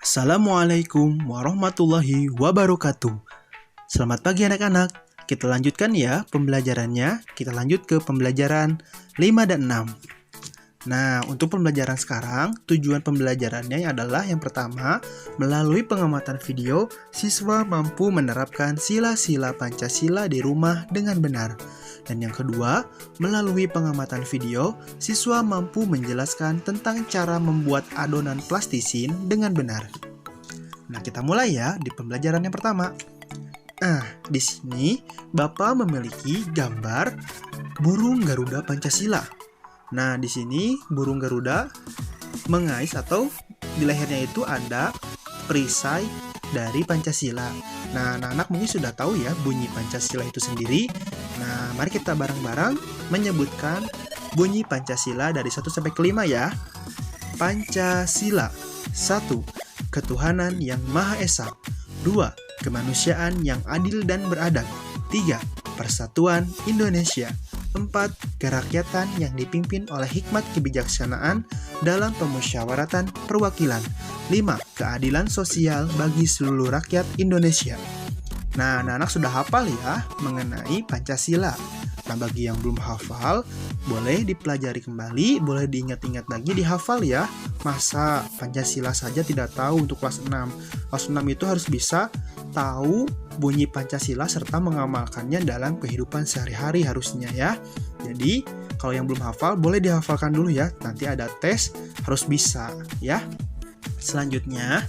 Assalamualaikum warahmatullahi wabarakatuh. Selamat pagi anak-anak. Kita lanjutkan ya pembelajarannya. Kita lanjut ke pembelajaran 5 dan 6. Nah, untuk pembelajaran sekarang, tujuan pembelajarannya adalah yang pertama, melalui pengamatan video, siswa mampu menerapkan sila-sila Pancasila di rumah dengan benar. Dan yang kedua, melalui pengamatan video, siswa mampu menjelaskan tentang cara membuat adonan plastisin dengan benar. Nah, kita mulai ya di pembelajaran yang pertama. Di sini Bapak memiliki gambar burung Garuda Pancasila. Nah, di sini burung Garuda mengais atau di lehernya itu ada perisai dari Pancasila. Nah, anak-anak mungkin sudah tahu ya bunyi Pancasila itu sendiri. Nah, mari kita bareng-bareng menyebutkan bunyi Pancasila dari 1 sampai ke 5 ya. Pancasila. 1. Ketuhanan yang Maha Esa. 2. Kemanusiaan yang adil dan beradab. 3. Persatuan Indonesia. 4. Kerakyatan yang dipimpin oleh hikmat kebijaksanaan dalam pemusyawaratan perwakilan. 5. Keadilan sosial bagi seluruh rakyat Indonesia. Nah, anak-anak sudah hafal ya mengenai Pancasila. Nah, bagi yang belum hafal, boleh dipelajari kembali, boleh diingat-ingat lagi, dihafal ya. Masa Pancasila saja tidak tahu untuk kelas 6. Kelas 6 itu harus bisa tahu bunyi Pancasila serta mengamalkannya dalam kehidupan sehari-hari harusnya ya. Jadi, kalau yang belum hafal, boleh dihafalkan dulu ya. Nanti ada tes, harus bisa ya. Selanjutnya,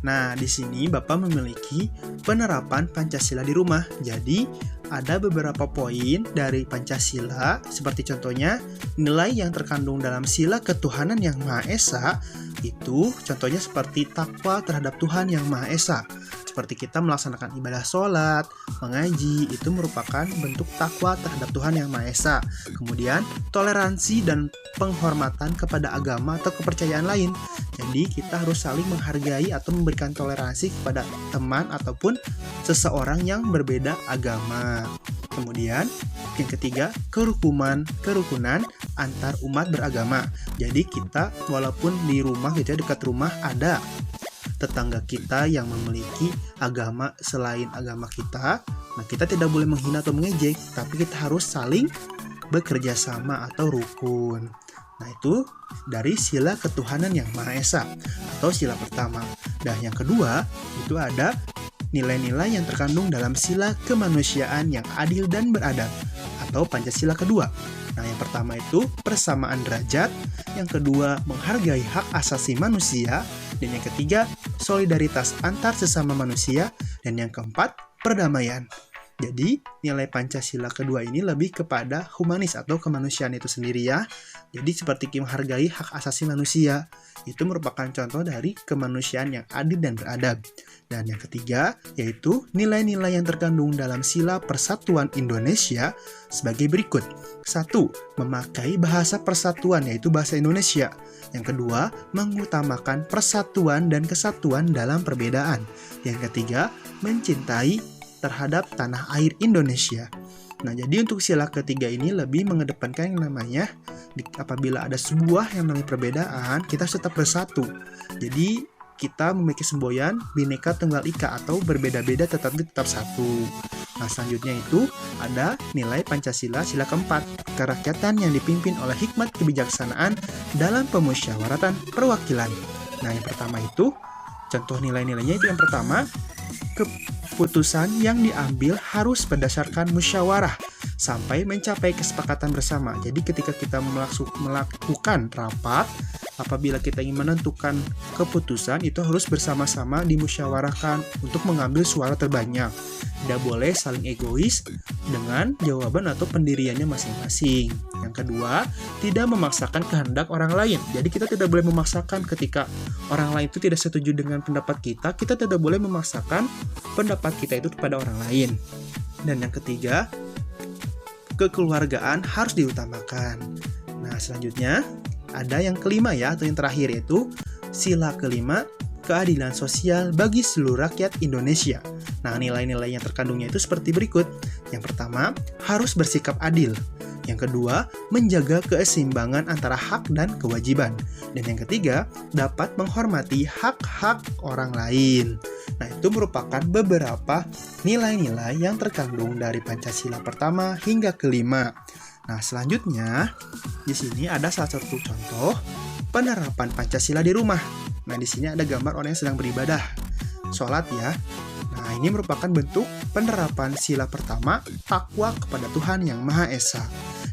nah, di sini Bapak memiliki penerapan Pancasila di rumah. Jadi, ada beberapa poin dari Pancasila, seperti contohnya nilai yang terkandung dalam sila ketuhanan yang Maha Esa, itu contohnya seperti takwa terhadap Tuhan yang Maha Esa. Seperti kita melaksanakan ibadah sholat, mengaji, itu merupakan bentuk takwa terhadap Tuhan yang Maha Esa. Kemudian, toleransi dan penghormatan kepada agama atau kepercayaan lain. Jadi, kita harus saling menghargai atau memberikan toleransi kepada teman ataupun seseorang yang berbeda agama. Kemudian, yang ketiga, kerukunan antar umat beragama. Jadi, kita walaupun di rumah gitu ya, dekat rumah ada tetangga kita yang memiliki agama selain agama kita, nah kita tidak boleh menghina atau mengejek, tapi kita harus saling bekerja sama atau rukun. Nah, itu dari sila ketuhanan yang Maha Esa atau sila pertama. Dan yang kedua, itu ada nilai-nilai yang terkandung dalam sila kemanusiaan yang adil dan beradab atau Pancasila kedua. Nah, yang pertama itu persamaan derajat, yang kedua menghargai hak asasi manusia, dan yang ketiga solidaritas antar sesama manusia, dan yang keempat perdamaian. Jadi, nilai Pancasila kedua ini lebih kepada humanis atau kemanusiaan itu sendiri ya. Jadi, seperti menghargai hak asasi manusia, itu merupakan contoh dari kemanusiaan yang adil dan beradab. Dan yang ketiga, yaitu nilai-nilai yang terkandung dalam sila Persatuan Indonesia sebagai berikut. 1. Memakai bahasa persatuan, yaitu bahasa Indonesia. Yang kedua, mengutamakan persatuan dan kesatuan dalam perbedaan. Yang ketiga, mencintai terhadap tanah air Indonesia. Nah, jadi untuk sila ketiga ini lebih mengedepankan yang namanya apabila ada sebuah yang namanya perbedaan, kita harus tetap bersatu. Jadi, kita memiliki semboyan Bhinneka Tunggal Ika atau berbeda-beda tetapi tetap satu. Nah, selanjutnya itu ada nilai Pancasila sila keempat, kerakyatan yang dipimpin oleh hikmat kebijaksanaan dalam pemusyawaratan perwakilan. Nah, yang pertama itu contoh nilai-nilainya itu yang pertama, keputusan yang diambil harus berdasarkan musyawarah sampai mencapai kesepakatan bersama. Jadi ketika kita melakukan rapat, apabila kita ingin menentukan keputusan, itu harus bersama-sama dimusyawarahkan untuk mengambil suara terbanyak. Tidak boleh saling egois dengan jawaban atau pendiriannya masing-masing. Yang kedua, tidak memaksakan kehendak orang lain. Jadi kita tidak boleh memaksakan ketika orang lain itu tidak setuju dengan pendapat kita tidak boleh memaksakan pendapat kita itu kepada orang lain. Dan yang ketiga, kekeluargaan harus diutamakan. Nah, selanjutnya ada yang kelima ya, atau yang terakhir yaitu sila kelima, keadilan sosial bagi seluruh rakyat Indonesia. Nah, nilai-nilai yang terkandungnya itu seperti berikut. Yang pertama, harus bersikap adil. Yang kedua, menjaga keseimbangan antara hak dan kewajiban. Dan yang ketiga, dapat menghormati hak-hak orang lain. Nah, itu merupakan beberapa nilai-nilai yang terkandung dari Pancasila pertama hingga kelima. Nah, selanjutnya, di sini ada salah satu contoh penerapan Pancasila di rumah. Nah, di sini ada gambar orang yang sedang beribadah, sholat ya. Nah, ini merupakan bentuk penerapan sila pertama, takwa kepada Tuhan Yang Maha Esa.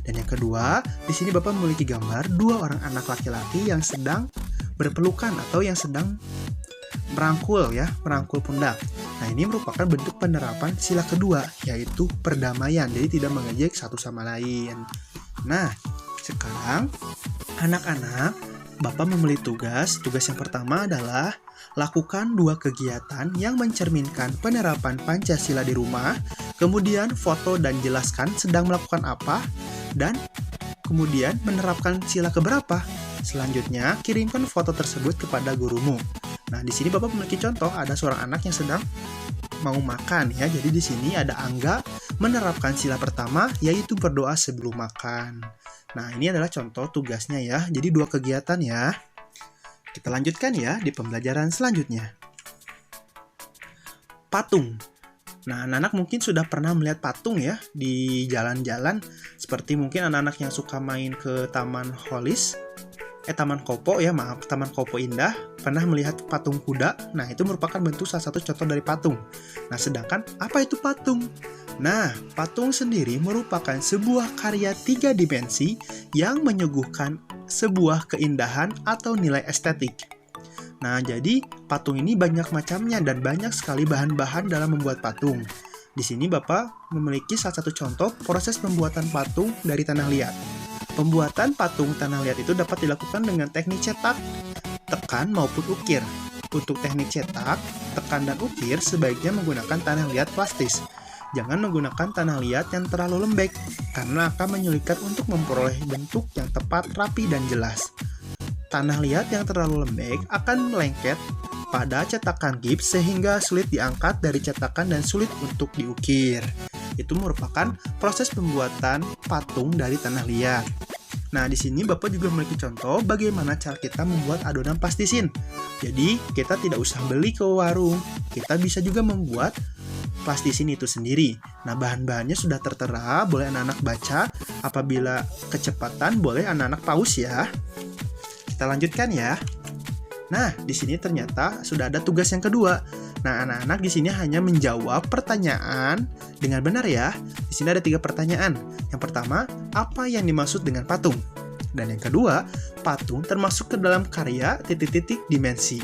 Dan yang kedua, di sini Bapak memiliki gambar dua orang anak laki-laki yang sedang berpelukan atau yang sedang merangkul pundak. Nah, ini merupakan bentuk penerapan sila kedua, yaitu perdamaian. Jadi tidak mengejek satu sama lain. Nah, sekarang anak-anak, Bapak memberi tugas. Tugas yang pertama adalah lakukan 2 kegiatan yang mencerminkan penerapan Pancasila di rumah, kemudian foto dan jelaskan sedang melakukan apa, dan kemudian menerapkan sila keberapa. Selanjutnya, kirimkan foto tersebut kepada gurumu. Nah, di sini Bapak memiliki contoh, ada seorang anak yang sedang mau makan ya. Jadi di sini ada Angga menerapkan sila pertama, yaitu berdoa sebelum makan. Nah, ini adalah contoh tugasnya ya. Jadi 2 kegiatan ya. Kita lanjutkan ya di pembelajaran selanjutnya. Patung. Nah, anak-anak mungkin sudah pernah melihat patung ya di jalan-jalan. Seperti mungkin anak-anak yang suka main ke Taman Kopo Indah, pernah melihat patung kuda. Nah, itu merupakan bentuk salah satu contoh dari patung. Nah, sedangkan apa itu patung? Nah, patung sendiri merupakan sebuah karya 3 dimensi yang menyuguhkan sebuah keindahan atau nilai estetik. Nah, jadi patung ini banyak macamnya dan banyak sekali bahan-bahan dalam membuat patung. Di sini Bapak memiliki salah satu contoh proses pembuatan patung dari tanah liat. Pembuatan patung tanah liat itu dapat dilakukan dengan teknik cetak, tekan maupun ukir. Untuk teknik cetak, tekan dan ukir sebaiknya menggunakan tanah liat plastis. Jangan menggunakan tanah liat yang terlalu lembek, karena akan menyulitkan untuk memperoleh bentuk yang tepat, rapi, dan jelas. Tanah liat yang terlalu lembek akan melengket pada cetakan gips sehingga sulit diangkat dari cetakan dan sulit untuk diukir. Itu merupakan proses pembuatan patung dari tanah liat. Nah, di sini Bapak juga memiliki contoh bagaimana cara kita membuat adonan plastisin. Jadi, kita tidak usah beli ke warung. Kita bisa juga membuat plastisin itu sendiri. Nah, bahan-bahannya sudah tertera, boleh anak-anak baca. Apabila kecepatan, boleh anak-anak pause ya. Kita lanjutkan ya. Nah, di sini ternyata sudah ada tugas yang kedua. Nah, anak-anak di sini hanya menjawab pertanyaan dengan benar ya. Di sini ada 3 pertanyaan. Yang pertama, apa yang dimaksud dengan patung? Dan yang kedua, patung termasuk ke dalam karya titik-titik dimensi.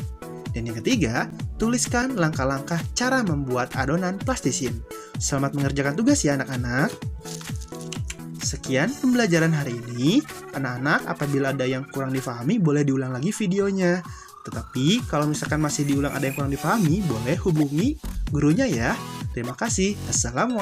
Dan yang ketiga, tuliskan langkah-langkah cara membuat adonan plastisin. Selamat mengerjakan tugas ya anak-anak. Sekian pembelajaran hari ini. Anak-anak, apabila ada yang kurang difahami, boleh diulang lagi videonya. Tetapi, kalau misalkan masih diulang ada yang kurang difahami, boleh hubungi gurunya ya. Terima kasih. Assalamualaikum.